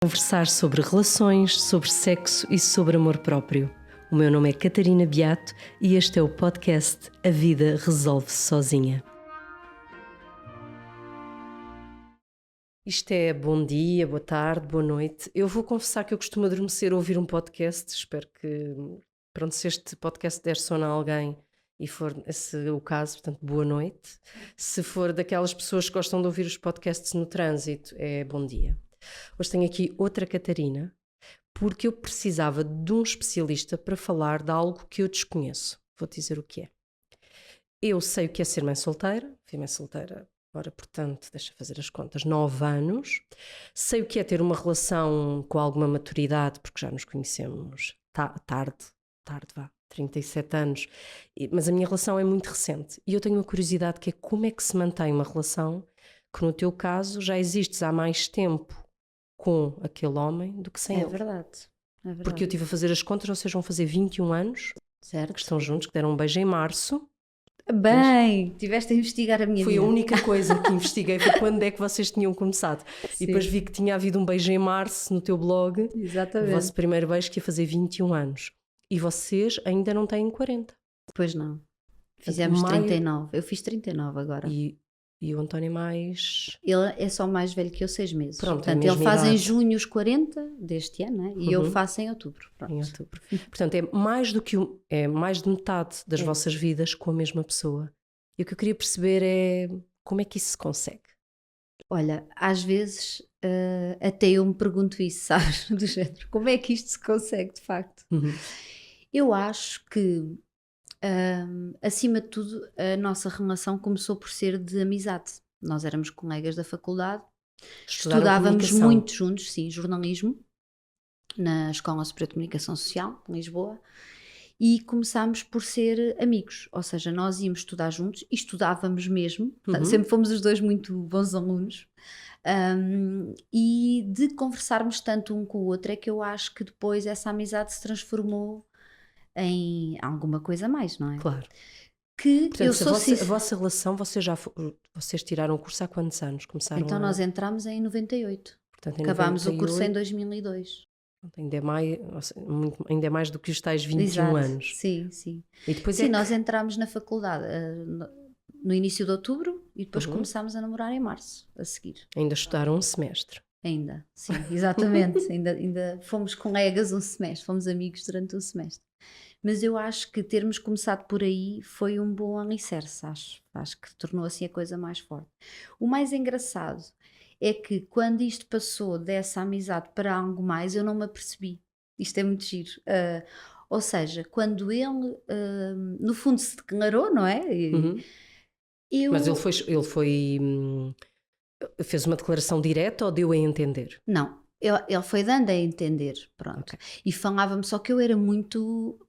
Conversar sobre relações, sobre sexo e sobre amor próprio. O meu nome é Catarina Beato e este é o podcast A Vida Resolve-se Sozinha. Isto é bom dia, boa tarde, boa noite. Eu vou confessar que eu costumo adormecer a ouvir um podcast. Espero que, se este podcast der sono a alguém e for esse o caso, portanto, boa noite. Se for daquelas pessoas que gostam de ouvir os podcasts no trânsito, é bom dia. Hoje tenho aqui outra Catarina, porque eu precisava de um especialista para falar de algo que eu desconheço. Vou-te dizer o que é. Eu sei o que é ser mãe solteira, fui mãe solteira, ora, portanto, deixa fazer as contas, 9 anos. Sei o que é ter uma relação com alguma maturidade, porque já nos conhecemos tarde, 37 anos, mas a minha relação é muito recente. E eu tenho uma curiosidade que é como é que se mantém uma relação que no teu caso já existes há mais tempo com aquele homem do que sem ele. É verdade. Porque eu estive a fazer as contas, vocês vão fazer 21 anos Certo. que estão juntos, que deram um beijo em março. Bem, tiveste a investigar a minha Foi vida. a única coisa que investiguei, foi quando é que vocês tinham começado. Sim. E depois vi que tinha havido um beijo em março no teu blog. Exatamente. O vosso primeiro beijo que ia fazer 21 anos. E vocês ainda não têm 40. Pois não. Fizemos 39. Eu fiz 39 agora. E o António é mais... Ele é só mais velho que eu 6 meses. Pronto, portanto, ele faz em junho os 40 deste ano, né? E eu faço em outubro. Pronto. Em outubro. Portanto, é mais de metade das vossas vidas com a mesma pessoa. E o que eu queria perceber é como é que isso se consegue? Olha, às vezes até eu me pergunto isso, sabes? Do género, como é que isto se consegue de facto? Eu acho que acima de tudo, a nossa relação começou por ser de amizade. Nós éramos colegas da faculdade, estudávamos muito juntos, sim, jornalismo, na Escola Superior de Comunicação Social, em Lisboa, e começámos por ser amigos, ou seja, nós íamos estudar juntos e estudávamos mesmo, sempre fomos os dois muito bons alunos, e de conversarmos tanto um com o outro é que eu acho que depois essa amizade se transformou em alguma coisa a mais, não é? Claro. Que portanto, eu sou a vossa relação, vocês tiraram o curso há quantos anos? Começaram então nós entramos em 98. Portanto, Acabámos o curso em 2002. Ainda é mais do que os tais 21 Exato. anos. Sim, sim. E depois sim, nós entramos na faculdade no início de outubro e depois começámos a namorar em março, a seguir. Ainda estudaram um semestre. Ainda, sim, exatamente. ainda fomos colegas um semestre, fomos amigos durante um semestre. Mas eu acho que termos começado por aí foi um bom alicerce, acho que tornou assim a coisa mais forte. O mais engraçado é que quando isto passou dessa amizade para algo mais, eu não me apercebi. Isto é muito giro. Ou seja, quando ele, no fundo, se declarou, não é? Mas ele fez uma declaração direta ou deu a entender? Não. Ele foi dando a entender, pronto. Okay. E falava-me, só que eu era muito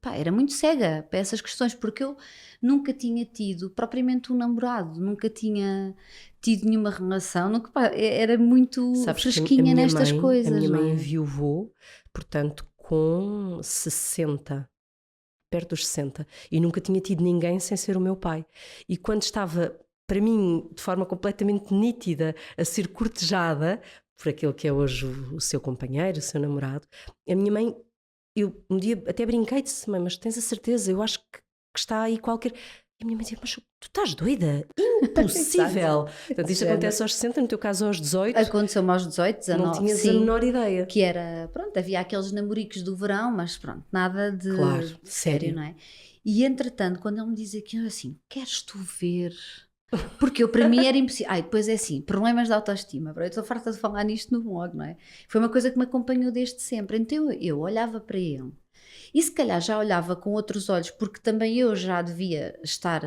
cega para essas questões, porque eu nunca tinha tido propriamente um namorado, nunca tinha tido nenhuma relação, era muito fresquinha nestas coisas. A minha mãe enviuvou, portanto, com 60, perto dos 60, e nunca tinha tido ninguém sem ser o meu pai. E quando estava, para mim, de forma completamente nítida, a ser cortejada por aquele que é hoje o seu companheiro, o seu namorado, a minha mãe, eu um dia até brinquei e disse: mãe, mas tens a certeza? Eu acho que está aí qualquer... E a minha mãe dizia: mas tu estás doida? Impossível! Portanto, isto acontece aos 60, no teu caso aos 18. Aconteceu-me aos 18, 19. Não tinhas a menor ideia. Que era, pronto, havia aqueles namoricos do verão, mas pronto, nada de sério, não é? E entretanto, quando ele me diz aquilo, assim, queres tu ver... Porque para mim era impossível. Depois é assim, problemas de autoestima. Eu estou farta de falar nisto no blog, não é? Foi uma coisa que me acompanhou desde sempre. Então eu olhava para ele e se calhar já olhava com outros olhos, porque também eu já devia estar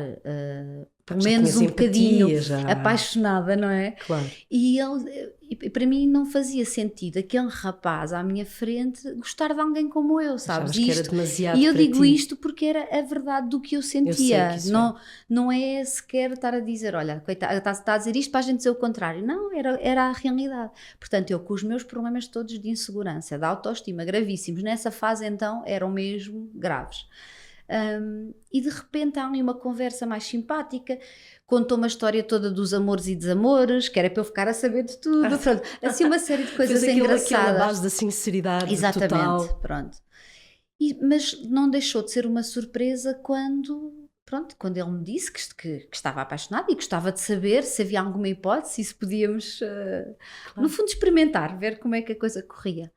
pelo menos um bocadinho apaixonada, não é? Claro. E para mim não fazia sentido aquele rapaz à minha frente gostar de alguém como eu, sabes? Que era demasiado. E eu digo isto porque era a verdade do que eu sentia. Não é sequer estar a dizer, olha, coitada, está a dizer isto para a gente dizer o contrário. Não, era a realidade. Portanto, eu com os meus problemas todos de insegurança, de autoestima gravíssimos, nessa fase então eram mesmo graves. E de repente há ali uma conversa mais simpática, contou uma história toda dos amores e desamores, que era para eu ficar a saber de tudo, pronto, assim uma série de coisas engraçadas. Aquela base da sinceridade. Exatamente, total. pronto. Mas não deixou de ser uma surpresa quando ele me disse que estava apaixonado e gostava de saber se havia alguma hipótese e se podíamos, no fundo, experimentar, ver como é que a coisa corria.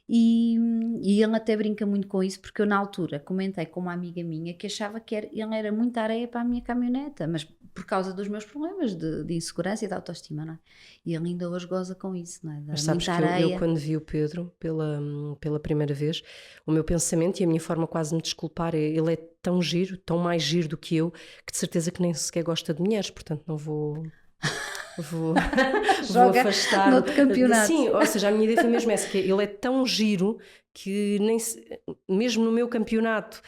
E ele até brinca muito com isso, porque eu na altura comentei com uma amiga minha que achava que ele era muita areia para a minha caminhoneta, mas por causa dos meus problemas de insegurança e de autoestima, não é? E ele ainda hoje goza com isso, não é? Mas sabes que eu quando vi o Pedro pela primeira vez, o meu pensamento e a minha forma quase de me desculpar é: ele é tão giro, tão mais giro do que eu, que de certeza que nem sequer gosta de mulheres, portanto não vou afastar no outro campeonato. Sim, ou seja, a minha ideia foi mesmo essa, que ele é tão giro que mesmo no meu campeonato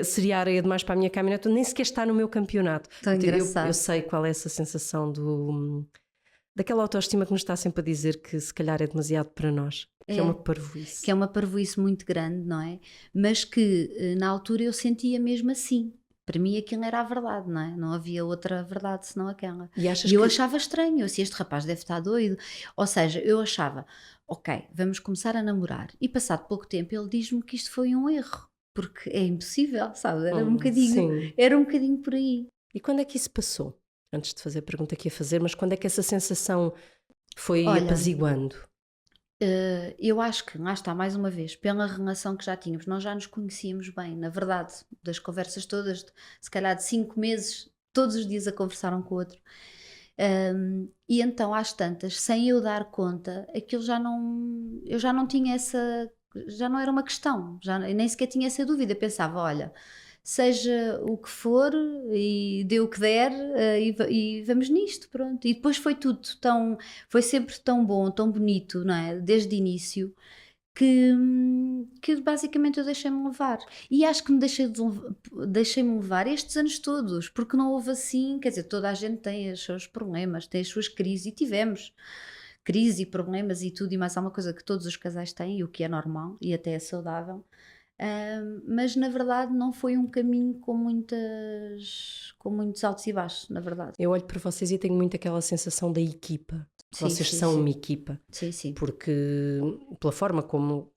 seria areia demais para a minha caminhoneta, nem sequer está no meu campeonato. Tão engraçado. Eu sei qual é essa sensação daquela autoestima que nos está sempre a dizer que se calhar é demasiado para nós, que é uma parvoíce. Que é uma parvoíce muito grande, não é? Mas que na altura eu sentia mesmo assim. Para mim aquilo era a verdade, não é? Não havia outra verdade senão aquela. E eu achava estranho, assim, este rapaz deve estar doido. Ou seja, eu achava, ok, vamos começar a namorar. E passado pouco tempo ele diz-me que isto foi um erro. Porque é impossível, sabe? Era um bocadinho por aí. E quando é que isso passou? Antes de fazer a pergunta que ia fazer, mas quando é que essa sensação foi apaziguando? Eu acho que, lá está, mais uma vez, pela relação que já tínhamos, nós já nos conhecíamos bem, na verdade, das conversas todas, se calhar de 5 meses, todos os dias a conversar um com o outro. E então, às tantas, sem eu dar conta, aquilo eu já não tinha já não era uma questão, nem sequer tinha essa dúvida. Pensava, olha, seja o que for e dê o que der, e vamos nisto, pronto. E depois foi sempre tão bom, tão bonito, não é? Desde o início, que basicamente eu deixei-me levar. E acho que deixei-me levar estes anos todos, porque não houve assim, quer dizer, toda a gente tem os seus problemas, tem as suas crises, e tivemos crise e problemas e tudo, e mais alguma coisa que todos os casais têm, o que é normal e até é saudável. Mas na verdade não foi um caminho com muitos altos e baixos, na verdade. Eu olho para vocês e tenho muito aquela sensação da equipa. Vocês são uma equipa. Sim. Porque pela forma como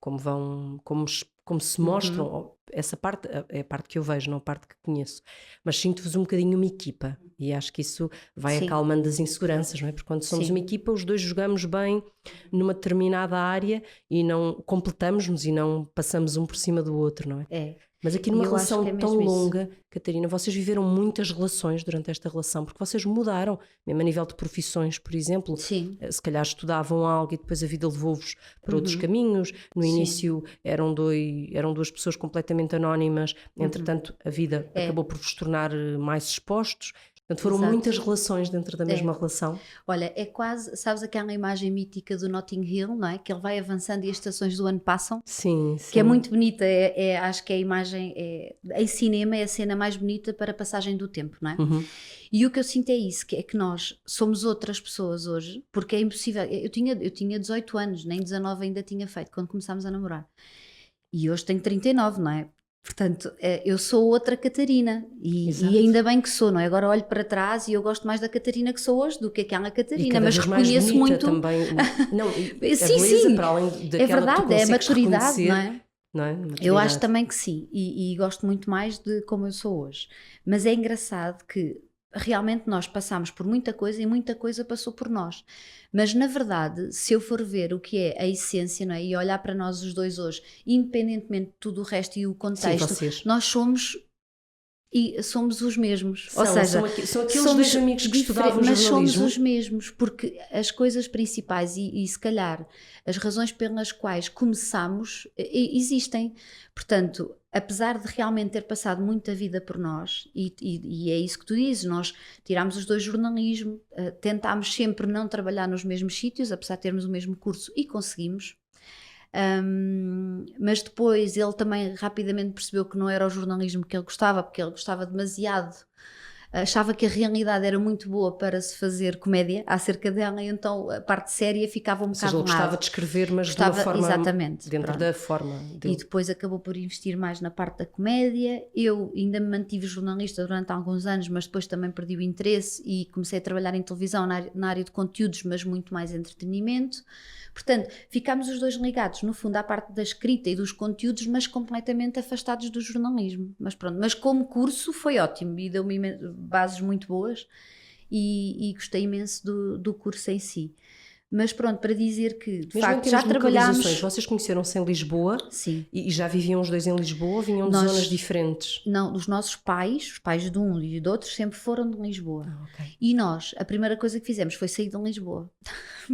se mostram, essa parte é a parte que eu vejo, não a parte que conheço, mas sinto-vos um bocadinho uma equipa, e acho que isso vai acalmando as inseguranças, não é? Porque quando somos uma equipa, os dois jogamos bem numa determinada área e não completamos-nos e não passamos um por cima do outro, não é? Mas aqui numa relação tão longa, Catarina, vocês viveram muitas relações durante esta relação, porque vocês mudaram, mesmo a nível de profissões, por exemplo. Sim. Se calhar estudavam algo e depois a vida levou-vos para outros caminhos. No início eram duas pessoas completamente anónimas, entretanto a vida acabou por vos tornar mais expostos. Portanto, foram muitas relações dentro da mesma relação. Olha, é quase, sabes aquela imagem mítica do Notting Hill, não é? Que ele vai avançando e as estações do ano passam. Sim. Que é muito bonita, acho que a imagem, em cinema, é a cena mais bonita para a passagem do tempo, não é? E o que eu sinto é isso, que é que nós somos outras pessoas hoje, porque é impossível. Eu tinha 18 anos, nem 19 ainda tinha feito, quando começámos a namorar. E hoje tenho 39, não é? Portanto, eu sou outra Catarina e ainda bem que sou, não é? Agora olho para trás e eu gosto mais da Catarina que sou hoje do que aquela Catarina, mas reconheço muito. Também. Não, sim, para além daquela é verdade, que tu é a maturidade, não é? Não é? Eu acho também que sim, e gosto muito mais de como eu sou hoje. Mas é engraçado que realmente nós passámos por muita coisa e muita coisa passou por nós. Mas na verdade, se eu for ver o que é a essência, não é? E olhar para nós os dois hoje, independentemente de tudo o resto e o contexto, nós somos os mesmos. Ou seja, são aqueles dois amigos que estudavam jornalismo. Mas somos os mesmos, porque as coisas principais e se calhar as razões pelas quais começamos existem. Portanto, apesar de realmente ter passado muita vida por nós, e é isso que tu dizes, nós tirámos os dois jornalismo, tentámos sempre não trabalhar nos mesmos sítios, apesar de termos o mesmo curso, e conseguimos. Mas depois ele também rapidamente percebeu que não era o jornalismo que ele gostava, porque ele gostava demasiado achava que a realidade era muito boa para se fazer comédia acerca dela, e então a parte séria ficava um bocado Ele gostava lado. de escrever, mas Gostava, de uma forma exatamente, dentro pronto. da forma dele. E depois acabou por investir mais na parte da comédia. Eu ainda me mantive jornalista durante alguns anos, mas depois também perdi o interesse e comecei a trabalhar em televisão na área de conteúdos, mas muito mais entretenimento. Portanto, ficámos os dois ligados, no fundo, à parte da escrita e dos conteúdos, mas completamente afastados do jornalismo. Mas pronto, mas como curso foi ótimo e deu-me bases muito boas e gostei imenso do curso em si. Mas pronto, para dizer que de Mesmo facto já trabalhámos. Vocês conheceram-se em Lisboa? Sim. E já viviam os dois em Lisboa ou vinham de zonas diferentes? Não, os nossos pais, os pais de um e de outros, sempre foram de Lisboa. Okay. E nós, a primeira coisa que fizemos foi sair de Lisboa.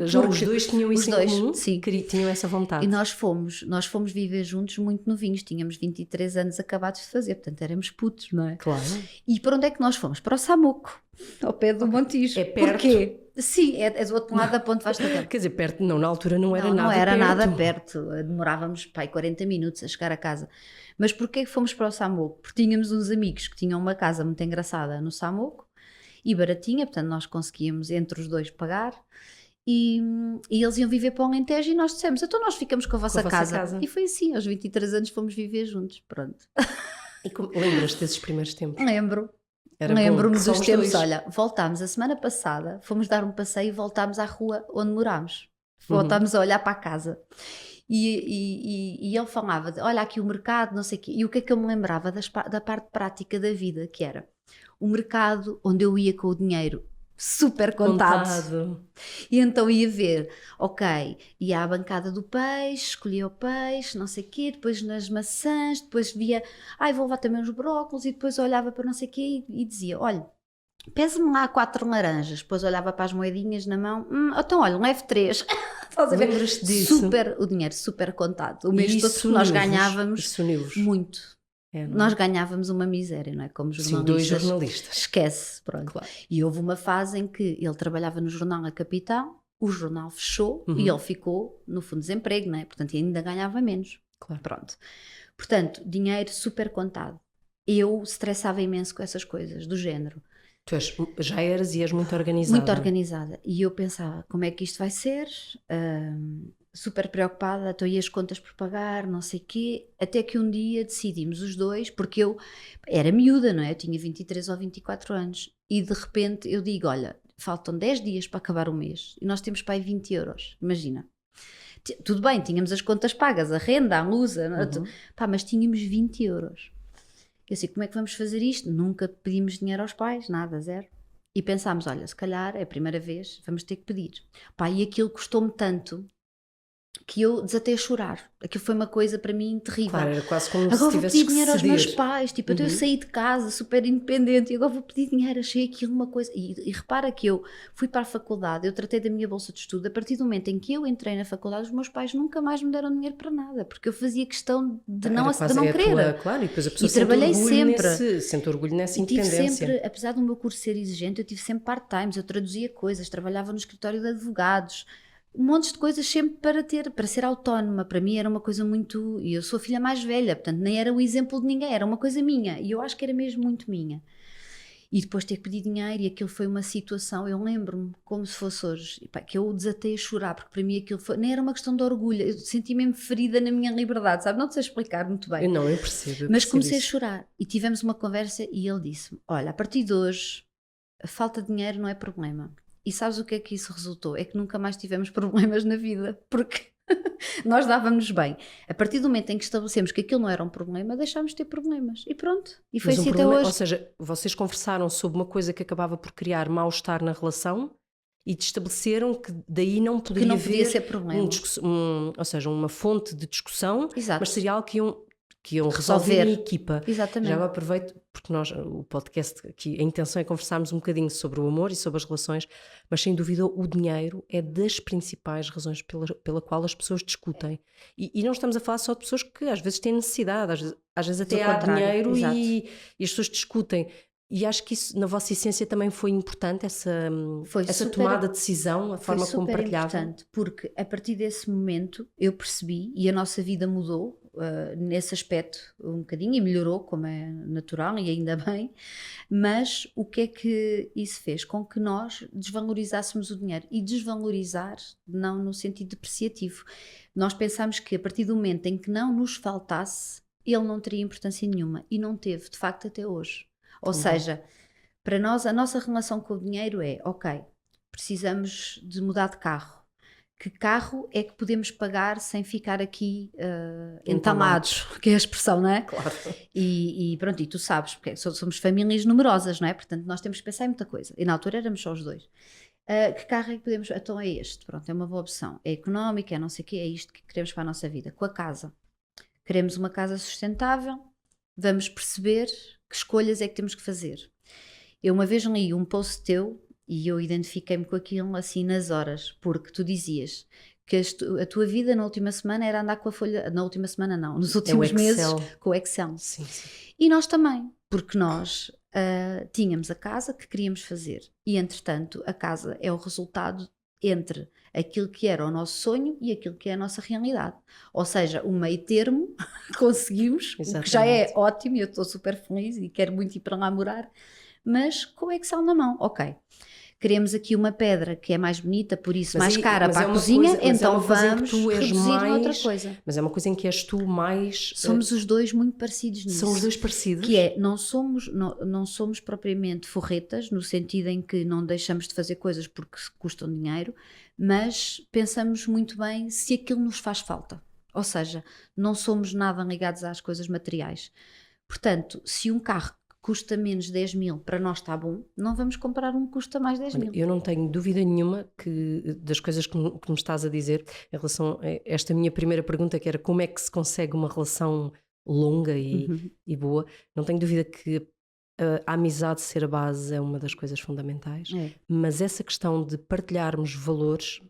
Já os dois tinham isso em comum? Sim. Tinham essa vontade. E nós fomos viver juntos muito novinhos, tínhamos 23 anos acabados de fazer, portanto éramos putos, não é? Claro. E para onde é que nós fomos? Para o Samuco, ao pé do Montijo. É perto? Porquê? Sim, é do outro lado da Ponte Vasta Gama. Quer dizer, perto, não, na altura não era nada perto. Não era nada perto, demorávamos 40 minutos a chegar a casa. Mas porquê que fomos para o Samuco? Porque tínhamos uns amigos que tinham uma casa muito engraçada no Samuco e baratinha, portanto nós conseguíamos entre os dois pagar. E eles iam viver para o Alentejo e nós dissemos, então nós ficamos com a vossa casa. E foi assim, aos 23 anos fomos viver juntos, pronto. E lembras-te desses primeiros tempos? Lembro-me dos tempos. Olha, voltámos a semana passada, fomos dar um passeio e voltámos à rua onde morámos. Voltámos a olhar para a casa. E ele falava, olha aqui o mercado, não sei o quê. E o que é que eu me lembrava da parte prática da vida, que era o mercado onde eu ia com o dinheiro super contado. E então ia ver, ok, ia à bancada do peixe, escolhia o peixe, não sei o quê, depois nas maçãs, depois via, vou levar também os brócolos, e depois olhava para não sei o quê e dizia, olha, pese-me lá 4 laranjas, depois olhava para as moedinhas na mão, então olha, leve 3. Lembras-te disso? O dinheiro super contado, o mês todo nós ganhávamos muito. Nós ganhávamos uma miséria, não é? Como jornalistas. Sim, 2 jornalistas. Esquece, pronto. Claro. E houve uma fase em que ele trabalhava no jornal A Capital, o jornal fechou e ele ficou no fundo de desemprego, não é? Portanto, ainda ganhava menos. Claro. Pronto. Portanto, dinheiro super contado. Eu estressava imenso com essas coisas, do género. Tu já eras e és muito organizada. Muito organizada. E eu pensava, como é que isto vai ser? Super preocupada, estou aí as contas por pagar, não sei o quê, até que um dia decidimos os dois, porque eu era miúda, não é? Eu tinha 23 ou 24 anos, e de repente eu digo, olha, faltam 10 dias para acabar o mês, e nós temos para aí 20 euros, imagina. Tudo bem, tínhamos as contas pagas, a renda, a luz, mas tínhamos 20 euros. Eu sei, como é que vamos fazer isto? Nunca pedimos dinheiro aos pais, nada, zero. E pensámos, olha, se calhar é a primeira vez, vamos ter que pedir. E aquilo custou-me tanto que eu desatei a chorar. Aquilo foi uma coisa para mim terrível. Claro, era quase como agora se tivesses vou pedir dinheiro aos meus ceder. pais, tipo, eu saí de casa super independente e agora vou pedir dinheiro, achei aquilo uma coisa. E repara que eu fui para a faculdade, eu tratei da minha bolsa de estudo, a partir do momento em que eu entrei na faculdade, os meus pais nunca mais me deram dinheiro para nada, porque eu fazia questão de não querer. Claro, e depois a pessoa sente orgulho nessa independência. Tive sempre, apesar do meu curso ser exigente, eu tive sempre part-times, eu traduzia coisas, trabalhava no escritório de advogados, montes de coisas sempre para ser autónoma. Para mim era uma coisa muito... E eu sou a filha mais velha, portanto nem era o exemplo de ninguém, era uma coisa minha. E eu acho que era mesmo muito minha. E depois ter que pedir dinheiro, e aquilo foi uma situação, eu lembro-me como se fosse hoje, que eu desatei a chorar, porque para mim aquilo nem era uma questão de orgulho, eu senti mesmo ferida na minha liberdade, sabe? Não sei explicar muito bem. Eu percebo. Mas comecei a chorar, e tivemos uma conversa e ele disse-me, olha, a partir de hoje, a falta de dinheiro não é problema. E sabes o que é que isso resultou? É que nunca mais tivemos problemas na vida, porque nós dávamos bem. A partir do momento em que estabelecemos que aquilo não era um problema, deixámos de ter problemas. E pronto. E foi assim até hoje. Ou seja, vocês conversaram sobre uma coisa que acabava por criar mal-estar na relação e estabeleceram que daí não poderia podia ser problema. Ou seja, uma fonte de discussão, exato, mas seria algo que iam resolver em equipa. Exatamente. Já aproveito, porque o podcast aqui, a intenção é conversarmos um bocadinho sobre o amor e sobre as relações, mas sem dúvida o dinheiro é das principais razões pela qual as pessoas discutem. E não estamos a falar só de pessoas que às vezes têm necessidade, às vezes até há dinheiro e as pessoas discutem. E acho que isso, na vossa essência, também foi importante, essa tomada de decisão, a forma como partilhavam. Foi super importante, porque a partir desse momento eu percebi, e a nossa vida mudou, nesse aspecto um bocadinho e melhorou, como é natural e ainda bem, mas o que é que isso fez? Com que nós desvalorizássemos o dinheiro, e desvalorizar não no sentido depreciativo. Nós pensámos que a partir do momento em que não nos faltasse, ele não teria importância nenhuma, e não teve, de facto, até hoje. Ou seja, para nós a nossa relação com o dinheiro é, ok, precisamos de mudar de carro. Que carro é que podemos pagar sem ficar aqui entalados, que é a expressão, não é? Claro. E pronto, e tu sabes, porque somos famílias numerosas, não é? Portanto, nós temos que pensar em muita coisa. E na altura éramos só os dois. Que carro é que podemos... Então é este, pronto, é uma boa opção. É económico, é não sei o quê, é isto que queremos para a nossa vida. Com a casa. Queremos uma casa sustentável, vamos perceber que escolhas é que temos que fazer. Eu uma vez li um post teu, e eu identifiquei-me com aquilo assim nas horas, porque tu dizias que a tua vida na última semana era andar com a folha, na última semana não, nos últimos meses com o Excel. Sim, sim. E nós também, porque nós tínhamos a casa que queríamos fazer, e entretanto a casa é o resultado entre aquilo que era o nosso sonho e aquilo que é a nossa realidade. Ou seja, o meio termo conseguimos, o que já é ótimo, e eu estou super feliz e quero muito ir para lá morar, mas com o Excel na mão, ok. Queremos aqui uma pedra que é mais bonita, por isso mais cara para a cozinha, então vamos reduzir outra coisa. Mas é uma coisa em que és tu mais... Somos os dois muito parecidos nisso. São os dois parecidos? Que é, não somos propriamente forretas, no sentido em que não deixamos de fazer coisas porque custam dinheiro, mas pensamos muito bem se aquilo nos faz falta. Ou seja, não somos nada ligados às coisas materiais. Portanto, se um carro custa menos 10 mil, para nós está bom, não vamos comprar um que custa mais 10 mil. Eu não tenho dúvida nenhuma que das coisas que me estás a dizer em relação a esta minha primeira pergunta, que era como é que se consegue uma relação longa e boa, não tenho dúvida que a amizade ser a base é uma das coisas fundamentais, mas essa questão de partilharmos valores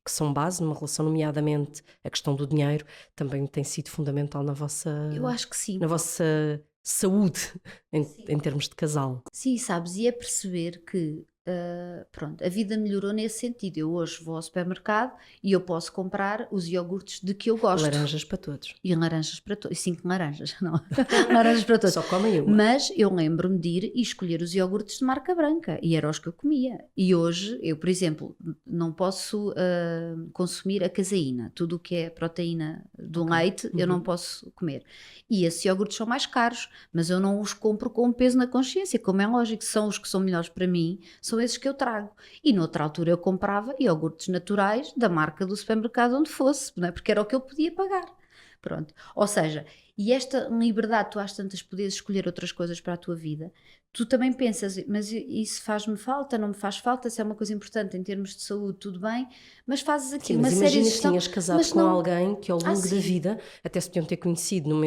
que são base numa relação, nomeadamente a questão do dinheiro, também tem sido fundamental na vossa... Eu acho que sim. Na vossa saúde em termos de casal. Sim, sabes, e é perceber que pronto, a vida melhorou nesse sentido. Eu hoje vou ao supermercado e eu posso comprar os iogurtes de que eu gosto. Laranjas para todos. E laranjas para todos. 5 laranjas, não. Laranjas para todos. Só comem uma. Mas eu lembro-me de ir e escolher os iogurtes de marca branca, e era os que eu comia. E hoje, eu, por exemplo, não posso consumir a caseína. Tudo o que é proteína do leite, eu não posso comer. E esses iogurtes são mais caros, mas eu não os compro com peso na consciência, como é lógico. São os que são melhores para mim, são esses que eu trago. E noutra altura eu comprava iogurtes naturais da marca do supermercado onde fosse, não é? Porque era o que eu podia pagar. Pronto. Ou seja, e esta liberdade, tu às tantas podes escolher outras coisas para a tua vida, tu também pensas, mas isso faz-me falta, não me faz falta, se é uma coisa importante em termos de saúde, tudo bem, mas fazes aqui uma série de... Imagina que tinhas casado com alguém que ao longo da vida até se podiam ter conhecido no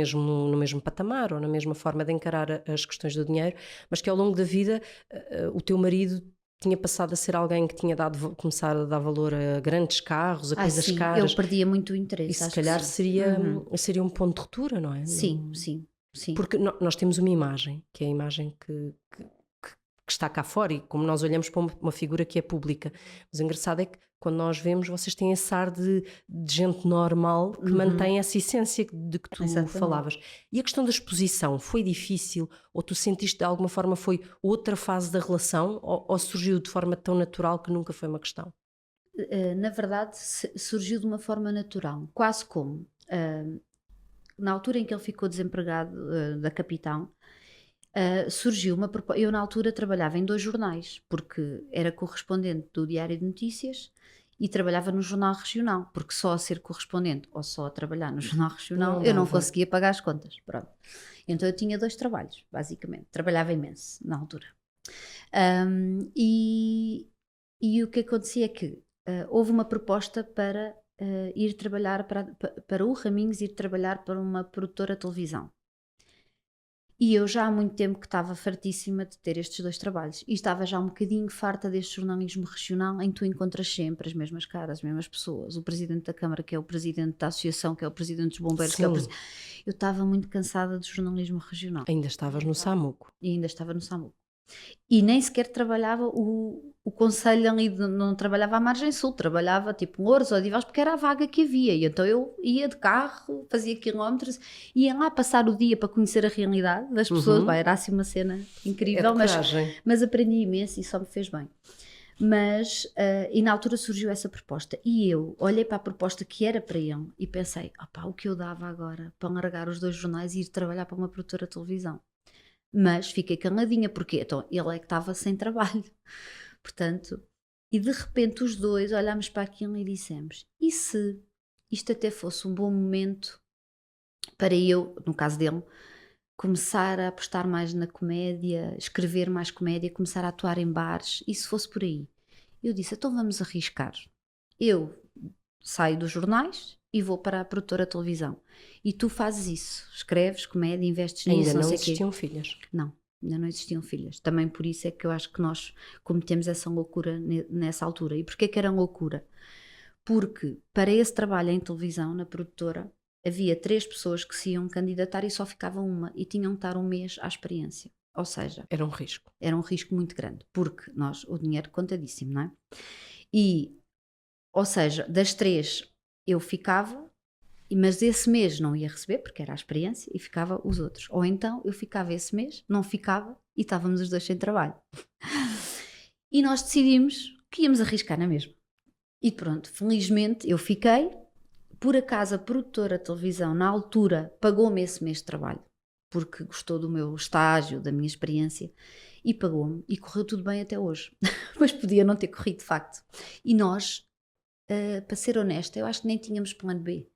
mesmo patamar ou na mesma forma de encarar as questões do dinheiro, mas que ao longo da vida o teu marido tinha passado a ser alguém que tinha começado a dar valor a grandes carros, a coisas caras. Eu perdia muito o interesse. E se calhar seria um ponto de ruptura, não é? Sim. Porque nós temos uma imagem, que é a imagem que está cá fora, e como nós olhamos para uma figura que é pública. Mas o engraçado é que quando nós vemos, vocês têm esse ar de gente normal que mantém essa essência de que tu falavas. E a questão da exposição foi difícil? Ou tu sentiste de alguma forma foi outra fase da relação? Ou surgiu de forma tão natural que nunca foi uma questão? Na verdade, surgiu de uma forma natural. Quase como na altura em que ele ficou desempregado da capital, surgiu uma proposta. Eu na altura trabalhava em 2 jornais, porque era correspondente do Diário de Notícias e trabalhava no jornal regional, porque só a ser correspondente ou só a trabalhar no jornal regional eu não conseguia pagar as contas. Pronto. Então eu tinha 2 trabalhos, basicamente. Trabalhava imenso na altura. E o que acontecia é que houve uma proposta para ir trabalhar para o Raminhos, ir trabalhar para uma produtora de televisão. E eu já há muito tempo que estava fartíssima de ter estes 2 trabalhos, e estava já um bocadinho farta deste jornalismo regional em que tu encontras sempre as mesmas caras, as mesmas pessoas, o presidente da Câmara que é o presidente da associação, que é o presidente dos bombeiros, que é o presidente... Eu estava muito cansada do jornalismo regional. Ainda estavas no Samuco. E ainda estava no Samuco. E nem sequer trabalhava o conselho ali, não trabalhava à margem sul, trabalhava tipo Louros ou Odivelas, porque era a vaga que havia. E então eu ia de carro, fazia quilómetros, ia lá passar o dia para conhecer a realidade das pessoas. Vai, era assim uma cena incrível, mas aprendi imenso e só me fez bem. Mas, e na altura surgiu essa proposta e eu olhei para a proposta que era para ele e pensei, o que eu dava agora para largar os 2 jornais e ir trabalhar para uma produtora de televisão. Mas fiquei caladinha, porque então ele é que estava sem trabalho, portanto, e de repente os dois olhámos para aquilo e dissemos, e se isto até fosse um bom momento para eu, no caso dele, começar a apostar mais na comédia, escrever mais comédia, começar a atuar em bares, e se fosse por aí? Eu disse, então vamos arriscar. Eu saio dos jornais e vou para a produtora de televisão. E tu fazes isso, escreves comédia, investes nisso, ainda não sei existiam filhas? Não, ainda não existiam filhas. Também por isso é que eu acho que nós cometemos essa loucura nessa altura. E porquê que era loucura? Porque para esse trabalho em televisão, na produtora, havia 3 pessoas que se iam candidatar e só ficava uma, e tinham que estar 1 mês à experiência. Ou seja, era um risco. Era um risco muito grande, porque o dinheiro contadíssimo, não é? E, ou seja, das 3 eu ficava, mas esse mês não ia receber, porque era a experiência, e ficava os outros. Ou então eu ficava esse mês, não ficava, e estávamos os 2 sem trabalho. E nós decidimos que íamos arriscar na mesma. E pronto, felizmente eu fiquei. Por acaso a produtora de televisão, na altura, pagou-me esse mês de trabalho, porque gostou do meu estágio, da minha experiência, e pagou-me, e correu tudo bem até hoje. Mas podia não ter corrido, de facto. E nós, para ser honesta, eu acho que nem tínhamos plano B,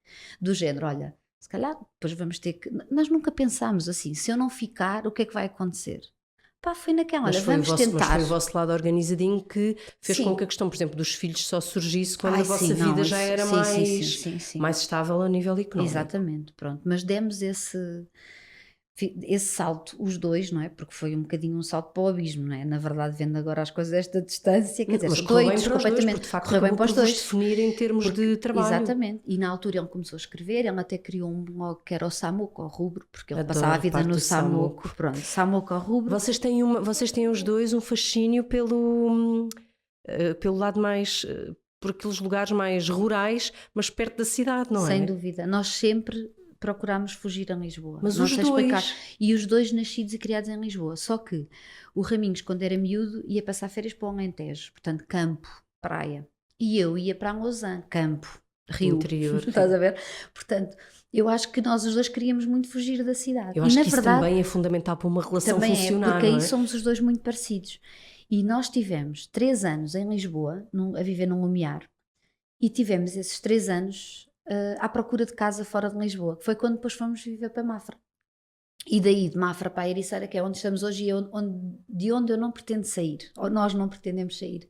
do género, olha, se calhar depois vamos ter que... Nós nunca pensámos assim, se eu não ficar, o que é que vai acontecer? Foi naquela, olha, vamos tentar. Mas foi o vosso lado organizadinho que fez com que a questão, por exemplo, dos filhos só surgisse quando a vossa vida já era mais estável a nível económico. Exatamente, pronto. Mas demos esse salto, os 2, não é? Porque foi um bocadinho um salto para o abismo, não é? Na verdade, vendo agora as coisas desta distância, quer dizer, mas correu bem para os dois, porque de facto correu bem para os dois definir em termos de trabalho. Exatamente, e na altura ele começou a escrever, ele até criou um blog que era o Samuco ao Rubro, porque ele passava a vida no Samuco. Pronto, Samuco ao Rubro. Vocês têm os dois um fascínio pelo lado mais... por aqueles lugares mais rurais, mas perto da cidade, não é? Sem dúvida, nós sempre procurámos fugir a Lisboa. Mas os dois... E os dois nascidos e criados em Lisboa. Só que o Raminhos, quando era miúdo, ia passar férias para o Alentejo. Portanto, campo, praia. E eu ia para a Lausanne, campo, rio. Interior. Estás a ver? Portanto, eu acho que nós os dois queríamos muito fugir da cidade. Eu acho que isso também é fundamental para uma relação funcionar, porque aí somos os dois muito parecidos. E nós tivemos 3 anos em Lisboa, a viver num Lumiar. E tivemos esses 3 anos... à procura de casa fora de Lisboa, que foi quando depois fomos viver para Mafra. E daí de Mafra para a Ericeira, que é onde estamos hoje e de onde eu não pretendo sair, ou nós não pretendemos sair.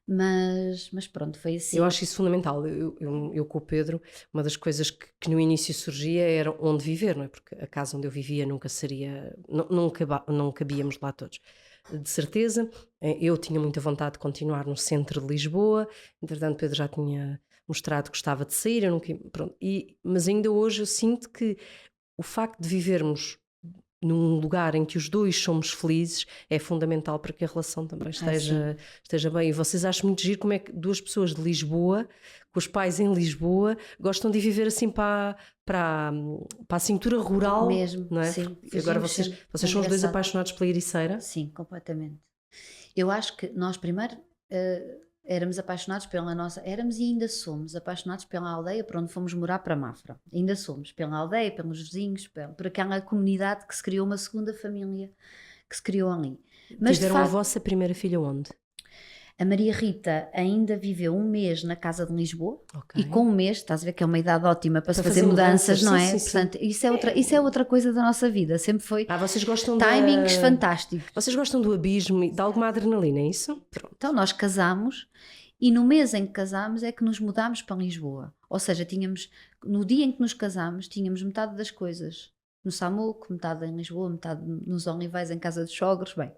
Mas pronto, foi assim. Eu acho isso fundamental. Eu com o Pedro, uma das coisas que no início surgia era onde viver, não é? Porque a casa onde eu vivia nunca seria, não cabíamos lá todos. De certeza, eu tinha muita vontade de continuar no centro de Lisboa, entretanto Pedro já tinha mostrado que gostava de sair, eu nunca, pronto, mas ainda hoje eu sinto que o facto de vivermos num lugar em que os dois somos felizes é fundamental para que a relação também esteja bem. E vocês acham muito giro como é que 2 pessoas de Lisboa, com os pais em Lisboa, gostam de viver assim para a cintura rural mesmo, não é? Sim. Agora vocês são os 2 apaixonados pela Ericeira? Sim, completamente. Eu acho que nós primeiro éramos apaixonados pela nossa... Éramos e ainda somos apaixonados pela aldeia para onde fomos morar, para Mafra. Ainda somos. Pela aldeia, pelos vizinhos, por aquela comunidade que se criou, uma segunda família que se criou ali. Mas tiveram a vossa primeira filha onde? A Maria Rita ainda viveu 1 mês na casa de Lisboa, okay. E com 1 mês, estás a ver que é uma idade ótima para se fazer mudanças, não é? Sim. Portanto, isso é outra coisa da nossa vida, sempre foi vocês gostam timings fantásticos. Vocês gostam do abismo e de alguma adrenalina, é isso? Pronto. Então nós casámos e no mês em que casámos é que nos mudámos para Lisboa. Ou seja, no dia em que nos casámos, tínhamos metade das coisas no Samuco, metade em Lisboa, metade nos Olivais em casa dos sogros, bem...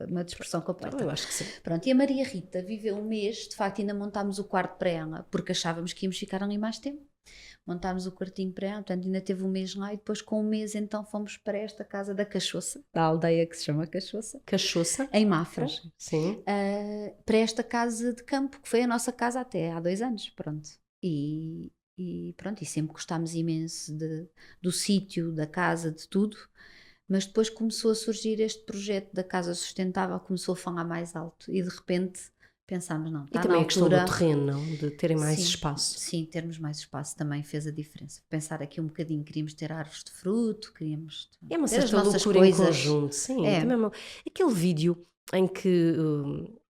Uma dispersão completa. Eu acho que sim. Pronto, e a Maria Rita viveu 1 mês, de facto ainda montámos o quarto para ela, porque achávamos que íamos ficar ali mais tempo. montámos o quartinho para ela, portanto ainda teve um mês lá, e depois com um mês então fomos para esta casa da Cachoça, da aldeia que se chama Cachoça. Cachoça? Em Mafra. Sim. Para esta casa de campo, que foi a nossa casa até há 2 anos, pronto. E pronto, e sempre gostámos imenso do sítio, da casa, de tudo, mas depois começou a surgir este projeto da casa sustentável, começou a falar mais alto e de repente pensámos, não, está E também na a questão altura, do terreno, não? De terem mais sim, espaço. sim, termos mais espaço também fez a diferença. Pensar aqui um bocadinho, queríamos ter árvores de fruto, queríamos É uma ter as certa nossas loucura coisas. em conjunto, sim. É. Também aquele vídeo em que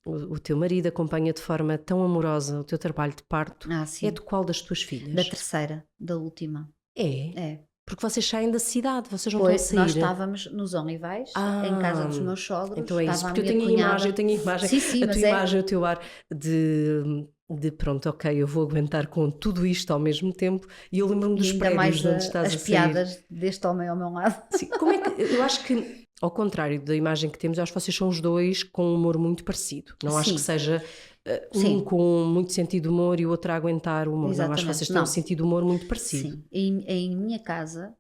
o teu marido acompanha de forma tão amorosa o teu trabalho de parto, Sim. é de qual das tuas filhas? Da terceira, da última. É? É. Porque vocês saem da cidade, vocês não Pois, estão a nós sair. estávamos nos Olivais, em casa dos meus sogros. Então é isso, estava porque eu tenho a imagem, Sim, a mas tua imagem, o teu ar de pronto, ok, eu vou aguentar com tudo isto ao mesmo tempo, e eu lembro-me dos ainda mais prédios onde estás as a sair. piadas deste homem ao meu lado. Sim, como é que, eu acho que, ao contrário da imagem que temos, eu acho que vocês são os dois com um humor muito parecido. Não acho Sim. que seja Sim. um com muito sentido de humor e o outro a aguentar o humor. Não, acho que Exatamente, vocês têm um não. sentido de humor muito parecido. Sim, em minha casa,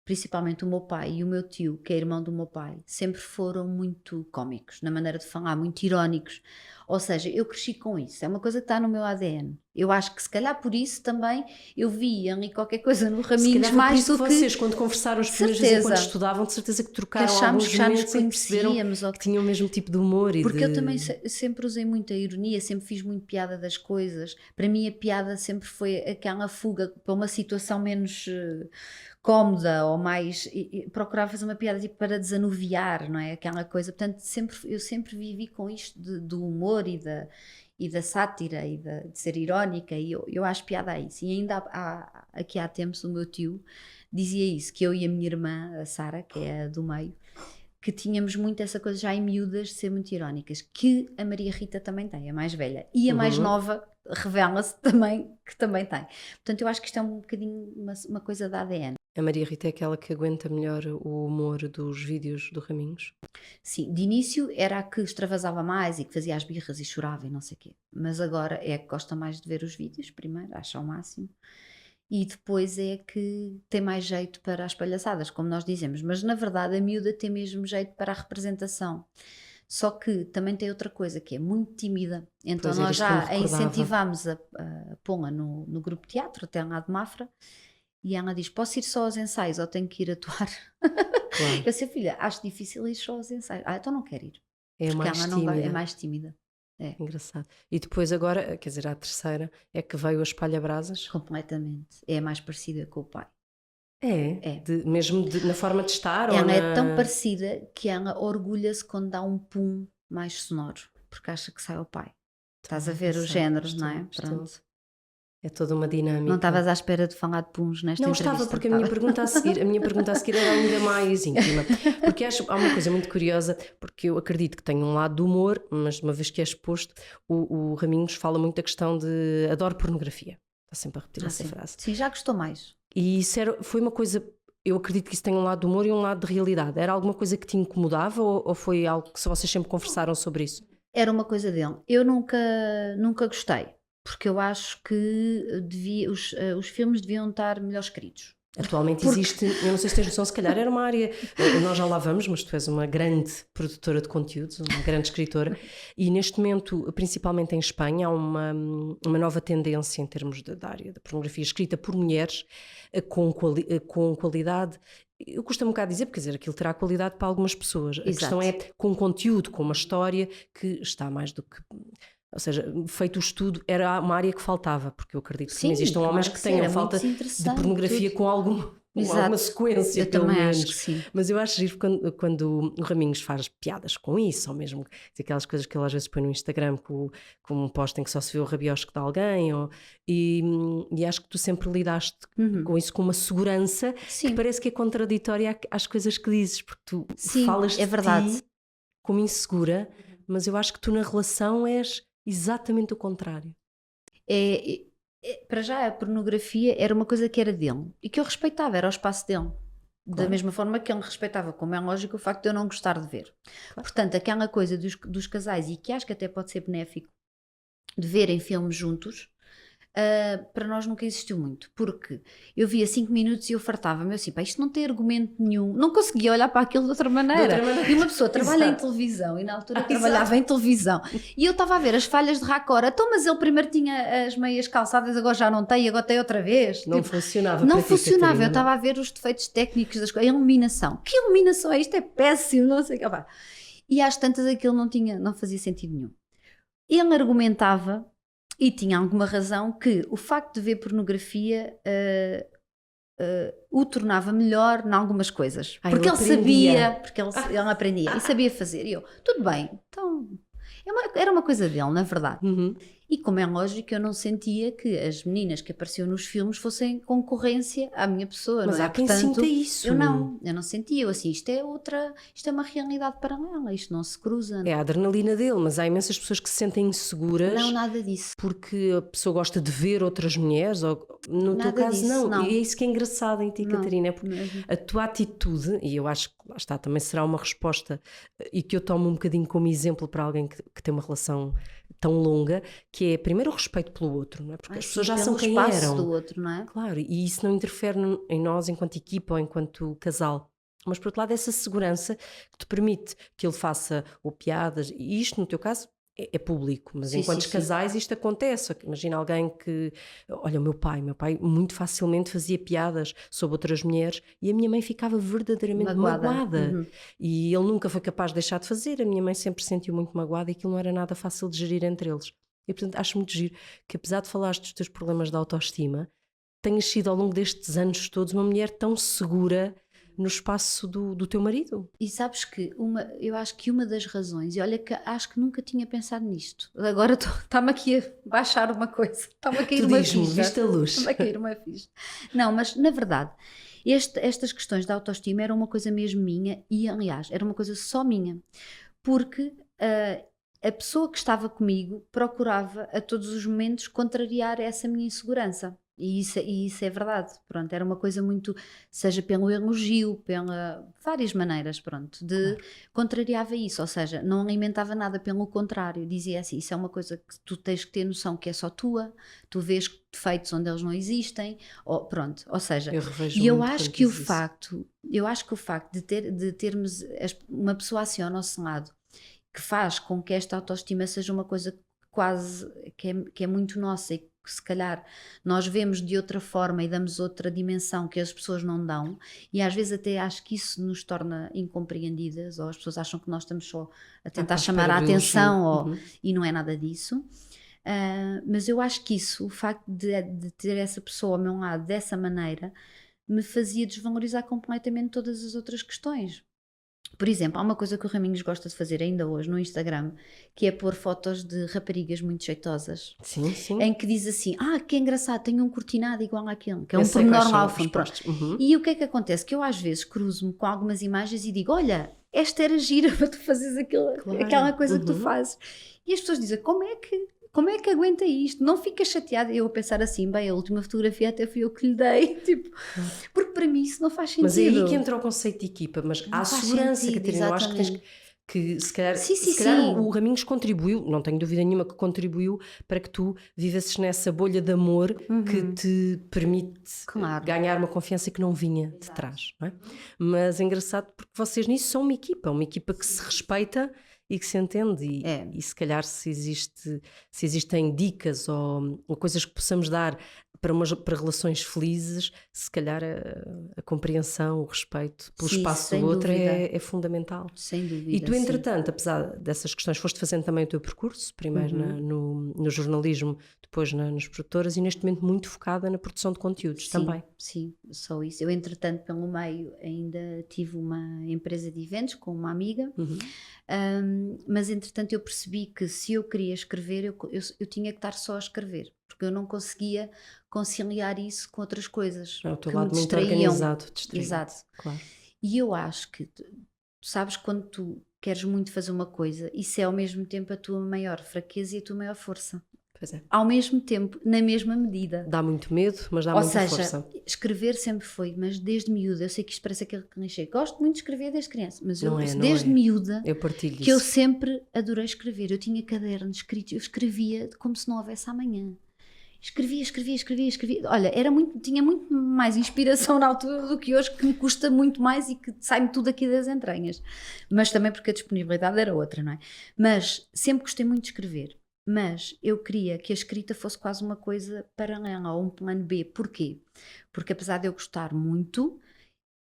principalmente o meu pai e o meu tio, que é irmão do meu pai, sempre foram muito cómicos, na maneira de falar, muito irónicos. Ou seja, eu cresci com isso, é uma coisa que está no meu ADN. Eu acho que se calhar por isso também eu vi ali qualquer coisa no Se Raminhos calhar foi por mais isso do que vocês, quando conversaram os primeiros dias certeza. enquanto estudavam, de certeza que que trocaram achámos alguns que já nos momentos em que perceberam conhecíamos. que tinham o mesmo tipo de humor. Porque eu também sempre usei muita ironia, sempre fiz muito piada das coisas. Para mim a piada sempre foi aquela fuga para uma situação menos cómoda ou mais... E procurava fazer uma piada tipo para desanuviar, não é? Aquela coisa. Portanto, eu sempre vivi com isto do humor e da sátira e de ser irónica, e eu acho piada a isso. E ainda aqui há tempos o meu tio dizia isso, que eu e a minha irmã, a Sara, que é a do meio, que tínhamos muito essa coisa já em miúdas de ser muito irónicas, que a Maria Rita também tem, a mais velha, e a mais nova revela-se também que também tem. Portanto, eu acho que isto é um bocadinho uma coisa da ADN. A Maria Rita é aquela que aguenta melhor o humor dos vídeos do Raminhos? Sim, de início era a que extravasava mais e que fazia as birras e chorava e não sei o quê, mas agora é a que gosta mais de ver os vídeos primeiro, acha ao máximo, e depois é que tem mais jeito para as palhaçadas, como nós dizemos, mas na verdade a miúda tem mesmo jeito para a representação. Só que também tem outra coisa, que é muito tímida. Então Pois, nós era isto que eu já me a recordava. incentivámos a pô-la no grupo de teatro, até lá de Mafra, e ela diz, posso ir só aos ensaios ou tenho que ir atuar? Claro. Eu disse, filha, acho difícil ir só aos ensaios. Então não quero ir. É Porque mais ela não vai, é tímida. mais tímida. É, Engraçado. E depois agora, quer dizer, a terceira, é que veio a espalha-brasas? completamente. É mais parecida com o pai. É? Mesmo na forma de estar? Ela ou é tão parecida que ela orgulha-se quando dá um pum mais sonoro, porque acha que sai ao pai. Estás a ver os géneros, não é? Pronto. É toda uma dinâmica. Não estavas à espera de falar de puns nesta Não entrevista? estava, porque a minha pergunta a seguir era ainda mais íntima. Porque há uma coisa muito curiosa, porque eu acredito que tem um lado do humor, mas uma vez que é exposto, o Raminhos fala muito da questão de adoro pornografia. Está sempre a repetir essa sim. frase. Sim, já gostou mais. E isso foi uma coisa, eu acredito que isso tem um lado de humor e um lado de realidade. Era alguma coisa que te incomodava ou foi algo que vocês sempre conversaram sobre isso? Era uma coisa dele. Eu nunca gostei, porque eu acho que os filmes deviam estar melhor escritos. Atualmente existe, eu não sei se tens noção, se calhar era uma área, nós já lá vamos, mas tu és uma grande produtora de conteúdos, uma grande escritora, e neste momento, principalmente em Espanha, há uma nova tendência em termos da área da pornografia escrita por mulheres, com qualidade. Eu custa-me um bocado dizer, porque quer dizer, aquilo terá qualidade para algumas pessoas. A questão é com conteúdo, com uma história que está mais do que... Ou seja, feito o estudo, era uma área que faltava, porque eu acredito que existam homens que tenham falta de pornografia com alguma sequência, eu pelo também menos. acho que sim. Mas eu acho giro quando o Raminhos faz piadas com isso, ou mesmo aquelas coisas que ele às vezes põe no Instagram com um post em que só se vê o rabiosco de alguém, e acho que tu sempre lidaste com isso com uma segurança que parece que é contraditória às coisas que dizes, porque tu falas de ti como insegura, mas eu acho que tu na relação és exatamente o contrário. Para já a pornografia era uma coisa que era dele e que eu respeitava, era o espaço dele. Da mesma forma que ele respeitava, como é lógico, o facto de eu não gostar de ver. Portanto, aquela coisa dos casais, e que acho que até pode ser benéfico, de verem filmes juntos, para nós nunca existiu muito, porque eu via 5 minutos e eu fartava-me, eu assim, pá, isto não tem argumento nenhum, não conseguia olhar para aquilo de outra maneira. E uma pessoa trabalha em televisão, e na altura trabalhava em televisão, e eu estava a ver as falhas de raccord, então, mas ele primeiro tinha as meias calçadas, agora já não tem, agora tem outra vez. Não tipo, funcionava. Não funcionava, eu estava a ver os defeitos técnicos das coisas, a iluminação. Que iluminação é isto? É péssimo, não sei o que. E às tantas aquilo não fazia sentido nenhum. Ele argumentava, e tinha alguma razão, que o facto de ver pornografia o tornava melhor em algumas coisas. Porque ele sabia, porque ele aprendia e sabia fazer. E eu, tudo bem, então era uma coisa dele, na verdade. E como é lógico, eu não sentia que as meninas que apareciam nos filmes fossem concorrência à minha pessoa. Mas não é? há quem Portanto, sinta isso. Eu não sentia. Eu assim, isto é uma realidade paralela, isto não se cruza. É a adrenalina dele, mas há imensas pessoas que se sentem inseguras. Não, nada disso. Porque a pessoa gosta de ver outras mulheres, ou no Nada teu caso disso, não. E é isso que é engraçado em ti, Não, Catarina, é porque mesmo. a tua atitude, e eu acho que lá está, também será uma resposta e que eu tomo um bocadinho como exemplo para alguém que tem uma relação tão longa, que é primeiro o respeito pelo outro, não é? Porque as pessoas já são quem espaço eram. do outro, não é? Claro, e isso não interfere em nós enquanto equipa ou enquanto casal. Mas por outro lado, essa segurança que te permite que ele faça ou piadas, e isto no teu caso é público, mas Sim, enquanto sim, casais isto acontece. Imagina alguém que, olha, o meu pai muito facilmente fazia piadas sobre outras mulheres e a minha mãe ficava verdadeiramente magoada. E ele nunca foi capaz de deixar de fazer, a minha mãe sempre se sentiu muito magoada e aquilo não era nada fácil de gerir entre eles. E portanto acho muito giro que, apesar de falares dos teus problemas de autoestima, tenhas sido ao longo destes anos todos uma mulher tão segura no espaço do teu marido. E sabes que eu acho que uma das razões, e olha que acho que nunca tinha pensado nisto, agora está-me aqui a baixar uma coisa, está-me a cair uma ficha. Viste a luz. Está-me a cair uma ficha. Não, mas na verdade, estas questões da autoestima eram uma coisa mesmo minha e aliás, era uma coisa só minha, porque a pessoa que estava comigo procurava a todos os momentos contrariar essa minha insegurança. E isso é verdade, pronto, era uma coisa muito, seja pelo elogio, pela várias maneiras, pronto, contrariava isso, ou seja, não alimentava nada, pelo contrário, dizia assim, isso é uma coisa que tu tens que ter noção que é só tua, tu vês defeitos onde eles não existem, pronto, ou seja, eu acho que o facto de termos uma pessoa assim ao nosso lado, que faz com que esta autoestima seja uma coisa quase, que é muito nossa e que se calhar nós vemos de outra forma e damos outra dimensão que as pessoas não dão, e às vezes até acho que isso nos torna incompreendidas, ou as pessoas acham que nós estamos só a tentar chamar a atenção, e não é nada disso. Mas eu acho que o facto de ter essa pessoa ao meu lado dessa maneira me fazia desvalorizar completamente todas as outras questões. Por exemplo, há uma coisa que o Raminhos gosta de fazer ainda hoje no Instagram, que é pôr fotos de raparigas muito jeitosas. Sim, sim. Em que diz assim, que engraçado, tenho um cortinado igual àquele, que é um pormenor alfa. E o que é que acontece? Que eu às vezes cruzo-me com algumas imagens e digo, olha, esta era gira para tu fazeres aquela coisa que tu fazes. E as pessoas dizem, como é que aguenta isto? Não fica chateada? Eu a pensar assim, bem, a última fotografia até fui eu que lhe dei, tipo, porque para mim isso não faz sentido. Mas é aí que entra o conceito de equipa, mas há segurança, sentido, Catarina, eu acho que tens que se calhar o Raminhos contribuiu, não tenho dúvida nenhuma que contribuiu para que tu vivesses nessa bolha de amor que te permite ganhar uma confiança que não vinha de trás, não é? Mas é engraçado porque vocês nisso são uma equipa que se respeita e que se entende e se calhar se existem dicas ou coisas que possamos dar para relações felizes, se calhar a compreensão, o respeito pelo espaço do outro é fundamental. Sem dúvida. E tu, entretanto, apesar dessas questões, foste fazendo também o teu percurso, primeiro no jornalismo, depois nas produtoras e neste momento muito focada na produção de conteúdos também. Sim, só isso. Eu, entretanto, pelo meio ainda tive uma empresa de eventos com uma amiga, mas entretanto eu percebi que se eu queria escrever, eu tinha que estar só a escrever, porque eu não conseguia conciliar isso com outras coisas o teu que lado me muito distraíam. Organizado. Exato. Claro. E eu acho que, tu sabes, quando tu queres muito fazer uma coisa, isso é ao mesmo tempo a tua maior fraqueza e a tua maior força. Pois é. Ao mesmo tempo, na mesma medida. Dá muito medo, mas dá muita força. Ou seja, escrever sempre foi, mas desde miúda, eu sei que isto parece aquele clichê, gosto muito de escrever desde criança, mas desde miúda, eu partilho que isso. eu sempre adorei escrever. Eu tinha cadernos escritos, eu escrevia como se não houvesse amanhã. escrevia. Olha, tinha muito mais inspiração na altura do que hoje, que me custa muito mais e que sai-me tudo aqui das entranhas. Mas também porque a disponibilidade era outra, não é? Mas sempre gostei muito de escrever. Mas eu queria que a escrita fosse quase uma coisa paralela, ou um plano B. Porquê? Porque apesar de eu gostar muito,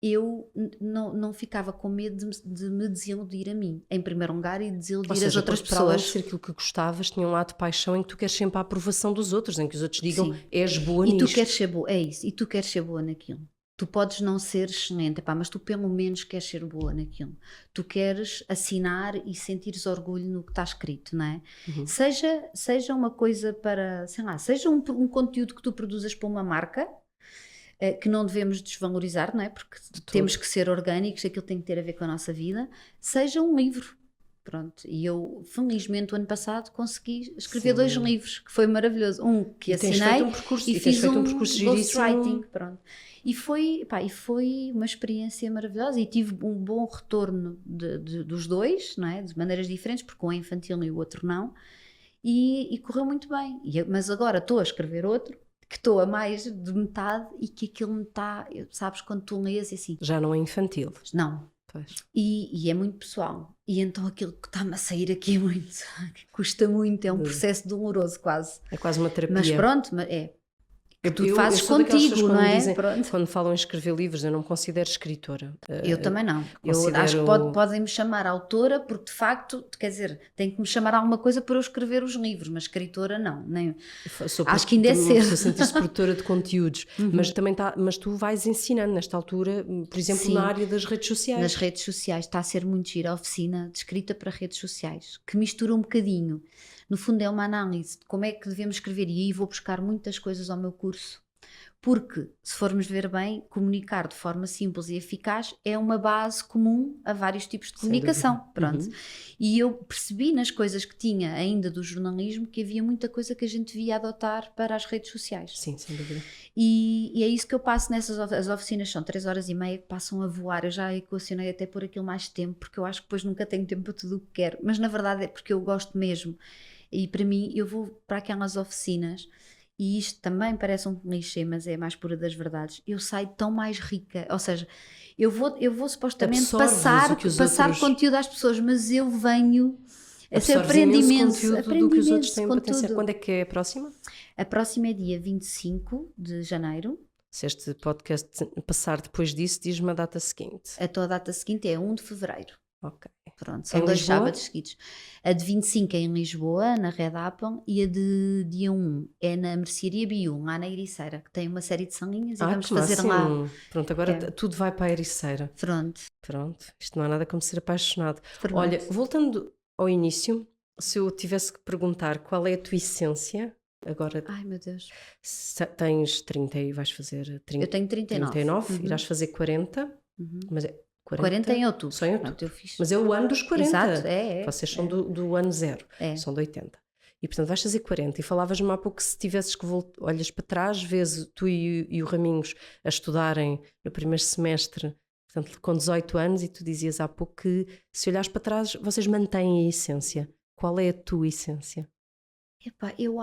eu não ficava com medo de me desiludir a mim, em primeiro lugar, e desiludir as outras pessoas. Para além de ser aquilo que gostavas, tinha um lado de paixão em que tu queres sempre a aprovação dos outros, em que os outros digam, sim, és boa nisto. E tu queres ser boa, é isso, e tu queres ser boa naquilo. Tu podes não ser excelente, mas tu pelo menos queres ser boa naquilo. Tu queres assinar e sentires orgulho no que está escrito, não é? Uhum. Seja uma coisa para, sei lá, seja um conteúdo que tu produzas para uma marca, que não devemos desvalorizar, não é? Porque temos que ser orgânicos, aquilo tem que ter a ver com a nossa vida. Seja um livro. Pronto, e eu, felizmente, o ano passado consegui escrever 2 livros, que foi maravilhoso. Um que assinei e fiz um ghostwriting, pronto. E foi uma experiência maravilhosa e tive um bom retorno dos 2, não é? De maneiras diferentes, porque um é infantil e o outro não, e correu muito bem. Mas agora estou a escrever outro, que estou a mais de metade e que aquilo me está, sabes, quando tu lês assim... Já não é infantil. Não. E é muito pessoal, e então aquilo que está-me a sair aqui é muito, custa muito, é um processo doloroso quase. É quase uma terapia. Mas pronto, que tu fazes contigo, não é? Dizem, quando falam em escrever livros, eu não me considero escritora. Eu também não. Eu acho que podem-me chamar autora, porque de facto, quer dizer, tem que me chamar alguma coisa para eu escrever os livros, mas escritora não. Acho que ainda é cedo. Sou sentir-se produtora de conteúdos, mas tu vais ensinando nesta altura, por exemplo, sim, na área das redes sociais. Nas redes sociais, está a ser muito gira a oficina de escrita para redes sociais, que mistura um bocadinho. No fundo é uma análise de como é que devemos escrever, e aí vou buscar muitas coisas ao meu curso, porque se formos ver bem, comunicar de forma simples e eficaz é uma base comum a vários tipos de comunicação, pronto. Uhum. E eu percebi nas coisas que tinha ainda do jornalismo que havia muita coisa que a gente devia adotar para as redes sociais. Sim, sem dúvida. E é isso que eu passo nessas as oficinas, são 3h30 que passam a voar. Eu já equacionei até por aquilo mais tempo, porque eu acho que depois nunca tenho tempo para tudo o que quero, mas na verdade é porque eu gosto mesmo. E para mim, eu vou para aquelas oficinas, e isto também parece um clichê, mas é a mais pura das verdades, eu saio tão mais rica, ou seja, eu vou supostamente passar conteúdo às pessoas, mas eu venho a aprender imenso do que os outros têm potencial. Quando é que é a próxima? A próxima é dia 25 de janeiro. Se este podcast passar depois disso, diz-me a data seguinte. A tua data seguinte é 1 de fevereiro. Ok. Pronto, são 2 sábados seguidos. A de 25 é em Lisboa, na Red Apple, e a de dia 1 é na Mercearia Biu, lá na Ericeira, que tem uma série de salinhas e vamos fazer lá. Pronto, agora tudo vai para a Ericeira. Pronto, isto não há nada como ser apaixonado. Olha, voltando ao início, se eu tivesse que perguntar qual é a tua essência, agora... Ai, meu Deus. Tens 30 e vais fazer 30. Eu tenho 39. Uhum. Irás fazer 40, mas é... 40 em outubro. Só em outubro. Pronto, mas é o ano dos 40. Exato, Vocês são do ano 0, são de 80. E portanto vais fazer 40. E falavas-me há pouco que se tivesses que olhas para trás, vês tu e o Raminhos a estudarem no primeiro semestre, portanto com 18 anos, e tu dizias há pouco que se olhares para trás vocês mantêm a essência. Qual é a tua essência? Epá, eu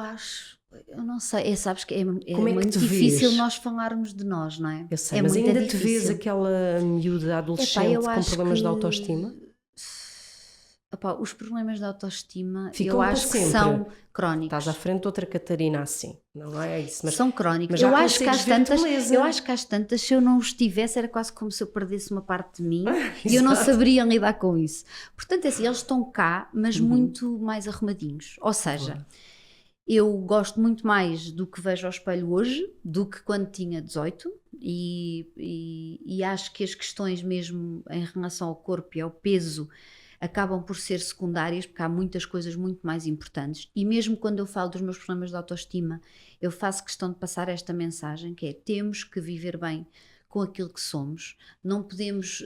não sei, sabes que é muito difícil nós falarmos de nós, não é? Eu sei, mas ainda difícil. Te vês aquela miúda adolescente com problemas de autoestima? Epá, os problemas de autoestima ficam eu acho que são crónicos. Estás à frente de outra Catarina assim, não é isso? Mas são crónicos. Eu acho que às tantas, se eu não os tivesse, era quase como se eu perdesse uma parte de mim e eu não saberia lidar com isso. Portanto, é assim, eles estão cá, mas muito mais arrumadinhos. Ou seja... Eu gosto muito mais do que vejo ao espelho hoje do que quando tinha 18 e acho que as questões mesmo em relação ao corpo e ao peso acabam por ser secundárias, porque há muitas coisas muito mais importantes, e mesmo quando eu falo dos meus problemas de autoestima, eu faço questão de passar esta mensagem, que é: temos que viver bem com aquilo que somos, não podemos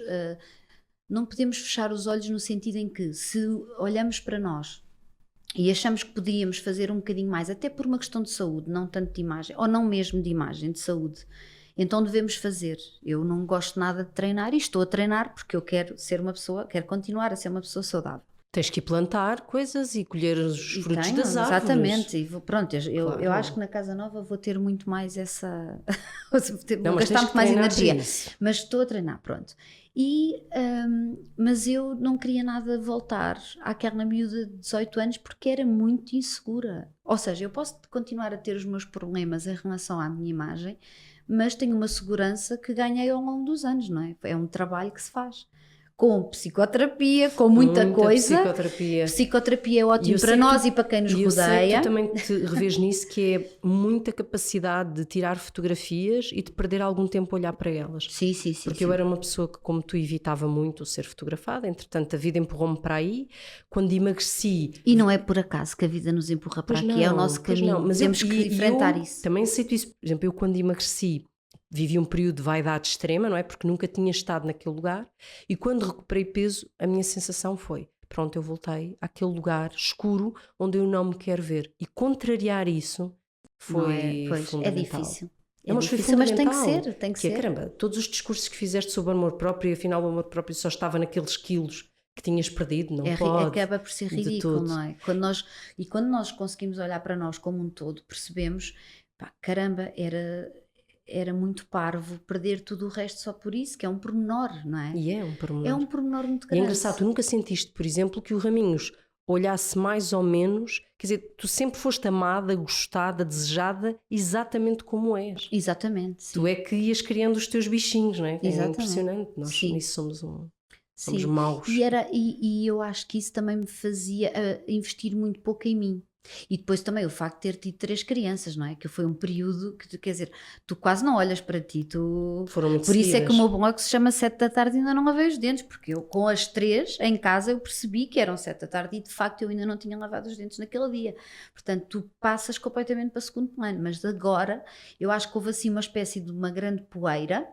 fechar os olhos, no sentido em que, se olhamos para nós e achamos que podíamos fazer um bocadinho mais, até por uma questão de saúde, não tanto de imagem, ou não mesmo de imagem, de saúde, então devemos fazer. Eu não gosto nada de treinar e estou a treinar porque eu quero ser uma pessoa, quero continuar a ser uma pessoa saudável. Tens que ir plantar coisas e colher os frutos das árvores. Exatamente. E pronto, Claro. eu acho que na casa nova vou ter muito mais essa... Não, vou mas gastar tens muito que mais treinar energia. para isso. Mas estou a treinar, pronto. Mas eu não queria nada voltar àquela miúda de 18 anos porque era muito insegura. Ou seja, eu posso continuar a ter os meus problemas em relação à minha imagem, mas tenho uma segurança que ganhei ao longo dos anos, não é? É um trabalho que se faz. Com psicoterapia, com muita coisa. Psicoterapia. Psicoterapia é ótimo para nós e para quem nos rodeia. Eu sei que tu também te revês nisso, que é muita capacidade de tirar fotografias e de perder algum tempo a olhar para elas. Sim. Porque eu era uma pessoa que, como tu, evitava muito ser fotografada, entretanto a vida empurrou-me para aí. Quando emagreci... E não é por acaso que a vida nos empurra para aqui, é o nosso caminho, mas temos que enfrentar isso. Também aceito isso. Por exemplo, eu quando emagreci, vivi um período de vaidade extrema, não é? Porque nunca tinha estado naquele lugar, e quando recuperei peso, a minha sensação foi, pronto, eu voltei àquele lugar escuro onde eu não me quero ver. E contrariar isso foi fundamental. É difícil. Mas tem que ser, tem que ser. Caramba, todos os discursos que fizeste sobre amor próprio, e afinal o amor próprio só estava naqueles quilos que tinhas perdido, não pode. Acaba por ser ridículo, não é? Quando nós conseguimos olhar para nós como um todo, percebemos, pá, caramba, era muito parvo perder tudo o resto só por isso, que é um pormenor, não é? E é um pormenor. É um pormenor muito grande. E é engraçado, tu nunca sentiste, por exemplo, que o Raminhos olhasse mais ou menos, quer dizer, tu sempre foste amada, gostada, desejada, exatamente como és. Exatamente, sim. Tu é que ias criando os teus bichinhos, não é? Exatamente. É impressionante, nós nisso somos maus. E eu acho que isso também me fazia investir muito pouco em mim. E depois também o facto de ter tido 3 crianças, não é? Que foi um período que, quer dizer, tu quase não olhas para ti, Foram muito por isso seguidas. é que o meu blog se chama 7 da tarde e ainda não lavei os dentes, porque eu com as 3 em casa eu percebi que eram 7 da tarde e de facto eu ainda não tinha lavado os dentes naquele dia. Portanto, tu passas completamente para o segundo plano, mas agora eu acho que houve assim uma espécie de uma grande poeira,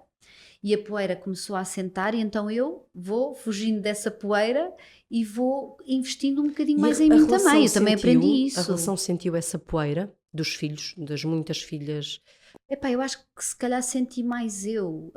e a poeira começou a assentar, e então eu vou fugindo dessa poeira e vou investindo um bocadinho mais em mim também. Eu também aprendi isso. A relação sentiu essa poeira dos filhos, das muitas filhas? Epá, eu acho que se calhar senti mais eu,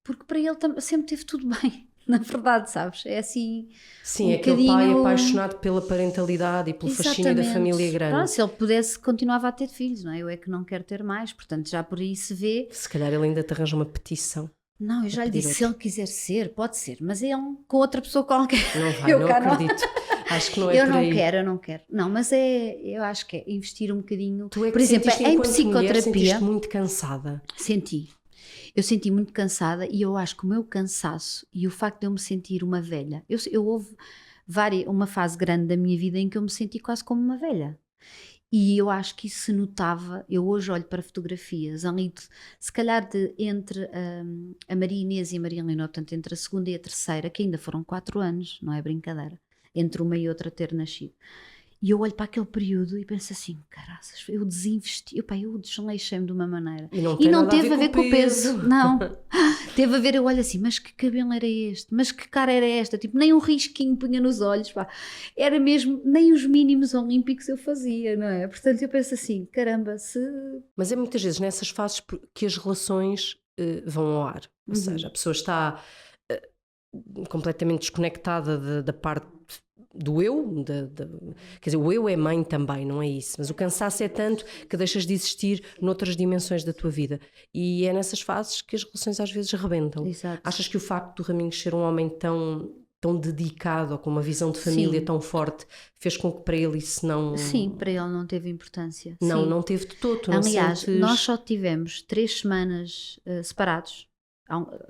porque para ele sempre teve tudo bem. Na verdade, sabes? É assim. Sim, é aquele pai apaixonado pela parentalidade e pelo fascínio da família grande. Se ele pudesse, continuava a ter filhos, não é? Eu é que não quero ter mais, portanto, já por aí se vê. Se calhar ele ainda te arranja uma petição. Não, eu já lhe disse, se ele quiser ser, pode ser, mas é com outra pessoa qualquer. Não vai, não acredito. Acho que não é por aí. Eu não quero. Não, mas eu acho que é investir um bocadinho. Tu é que por exemplo, em psicoterapia. Mulher, sentiste muito cansada? Eu senti muito cansada, e eu acho que o meu cansaço e o facto de eu me sentir uma velha, houve uma fase grande da minha vida em que eu me senti quase como uma velha, e eu acho que isso se notava. Eu hoje olho para fotografias ali, se calhar entre a Maria Inês e a Maria Leonor, portanto entre a segunda e a terceira, que ainda foram 4 anos, não é brincadeira, entre uma e outra ter nascido. E eu olho para aquele período e penso assim, caraças, eu desinvesti, eu desleixei-me de uma maneira. E não teve a ver com o peso. Não. Teve a ver, eu olho assim, mas que cabelo era este? Mas que cara era esta? Tipo, nem um risquinho punha nos olhos, pá. Era mesmo, nem os mínimos olímpicos eu fazia, não é? Portanto, eu penso assim, caramba, Mas é muitas vezes nessas fases que as relações vão ao ar. Ou seja, a pessoa está completamente desconectada da parte do eu, quer dizer, o eu é mãe também, não é isso, mas o cansaço é tanto que deixas de existir noutras dimensões da tua vida, e é nessas fases que as relações às vezes arrebentam. Exato. Achas que o facto do Raminhos ser um homem tão dedicado, ou com uma visão de família tão forte, fez com que para ele isso não... Sim, para ele não teve importância. Não teve de todo. Aliás, nós só tivemos 3 semanas separados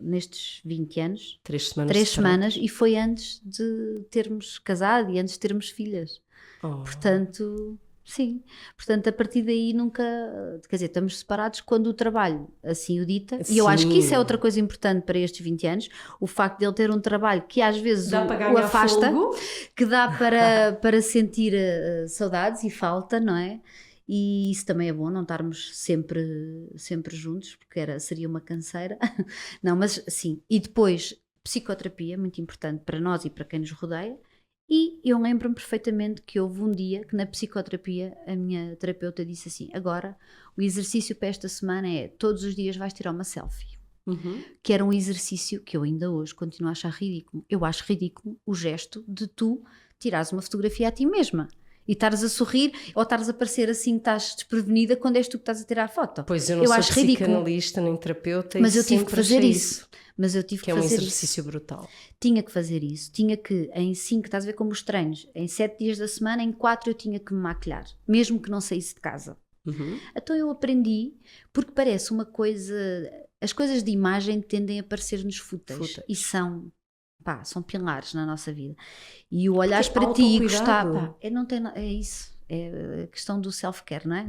nestes 20 anos. 3 semanas. 3 semanas, e foi antes de termos casado e antes de termos filhas. Portanto, sim. Portanto, a partir daí nunca... Quer dizer, estamos separados quando o trabalho assim o dita. Sim. E eu acho que isso é outra coisa importante para estes 20 anos. O facto de ele ter um trabalho que às vezes o afasta, que dá para sentir saudades e falta, não é? E isso também é bom, não estarmos sempre juntos, porque seria uma canseira. Não, mas sim. E depois, psicoterapia, muito importante para nós e para quem nos rodeia. E eu lembro-me perfeitamente que houve um dia que na psicoterapia a minha terapeuta disse assim, agora o exercício para esta semana é todos os dias vais tirar uma selfie. Que era um exercício que eu ainda hoje continuo a achar ridículo. Eu acho ridículo o gesto de tu tirares uma fotografia a ti mesma e estares a sorrir ou estares a parecer assim, estás desprevenida quando és tu que estás a tirar a foto. Pois eu não sou psicanalista nem terapeuta, mas eu tive que fazer isso. Mas eu tive que fazer é um exercício brutal. Tinha que fazer isso. Tinha que, em 5, estás a ver como os treinos, em 7 dias da semana, em 4 eu tinha que me maquilhar, mesmo que não saísse de casa. Então eu aprendi, porque parece uma coisa, as coisas de imagem tendem a parecer-nos fúteis. E são pilares na nossa vida. E o olhares para ti e gostar, é isso, é a questão do self-care, não é?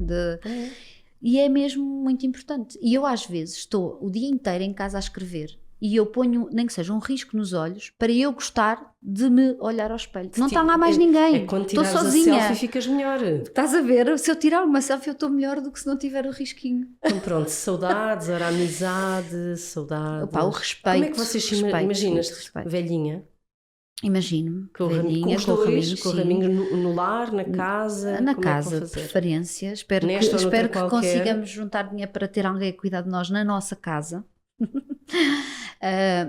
E é mesmo muito importante. E eu às vezes estou o dia inteiro em casa a escrever e eu ponho, nem que seja um risco nos olhos, para eu gostar de me olhar ao espelho. Não está lá mais ninguém. Estou sozinha. A selfie ficas melhor. Estás a ver? Se eu tirar uma selfie eu estou melhor do que se não tiver o risquinho. Então pronto, saudades, era amizade, saudades. Opa, o respeito. Como é que vocês se imaginas velhinha? Imagino-me, com o raminho no lar, na casa. Na casa, de preferência. Espero que consigamos juntar dinheiro para ter alguém a cuidar de nós na nossa casa.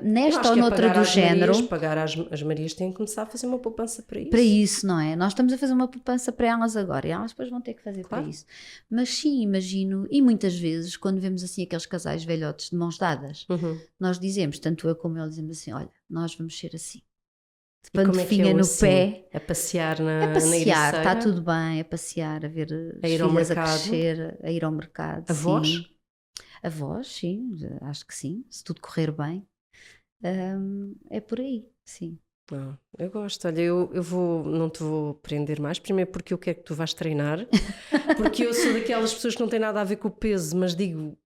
Nesta ou noutra do género. Pagar as Marias têm que começar a fazer uma poupança para isso. Para isso, não é? Nós estamos a fazer uma poupança para elas agora e elas depois vão ter que fazer para isso. Mas sim, imagino, e muitas vezes quando vemos assim aqueles casais velhotes de mãos dadas, nós dizemos, tanto eu como ele, dizemos assim, olha, nós vamos ser assim. De pantofinha no assim? Pé. A passear na passear, está tudo bem, a passear, a ver as filhas a crescer, a ir ao mercado. Avós? Sim. Avós, sim, acho que sim, se tudo correr bem. É por aí, sim. Eu gosto, olha, eu não te vou prender mais, primeiro porque eu quero que tu vás treinar, porque eu sou daquelas pessoas que não têm nada a ver com o peso, mas digo,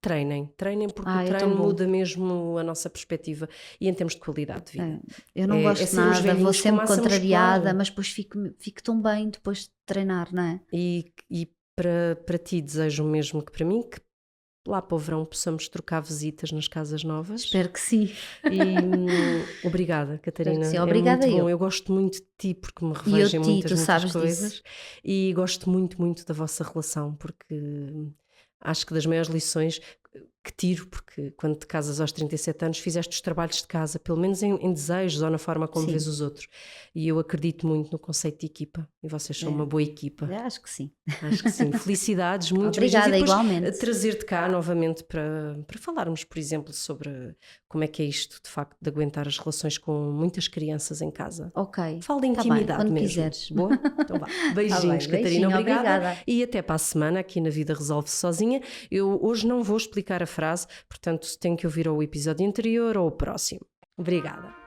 treinem porque o treino muda mesmo a nossa perspectiva e em termos de qualidade de vida. Eu não gosto de nada, vou sempre contrariada, mas depois fico tão bem depois de treinar, não é? E para ti desejo o mesmo que para mim, que lá para o verão possamos trocar visitas nas casas novas. Espero que sim. E obrigada, Catarina. Sim, obrigada eu gosto muito de ti porque me revejo em muitas coisas disso. E gosto muito, muito da vossa relação porque acho que das maiores lições que tiro, porque quando te casas aos 37 anos fizeste os trabalhos de casa, pelo menos em desejos ou na forma como vês os outros, e eu acredito muito no conceito de equipa e vocês são uma boa equipa. Acho que sim. Felicidades, muito obrigada, igualmente. Trazer-te cá novamente para falarmos, por exemplo, sobre como é que é isto de facto de aguentar as relações com muitas crianças em casa. Fala de intimidade quando mesmo. quiseres. Boa? Então vá. Beijinhos, Catarina, obrigada. E até para a semana aqui na Vida Resolve-se Sozinha. Eu hoje não vou explicar a frase, portanto tenho que ouvir ou o episódio anterior ou o próximo. Obrigada.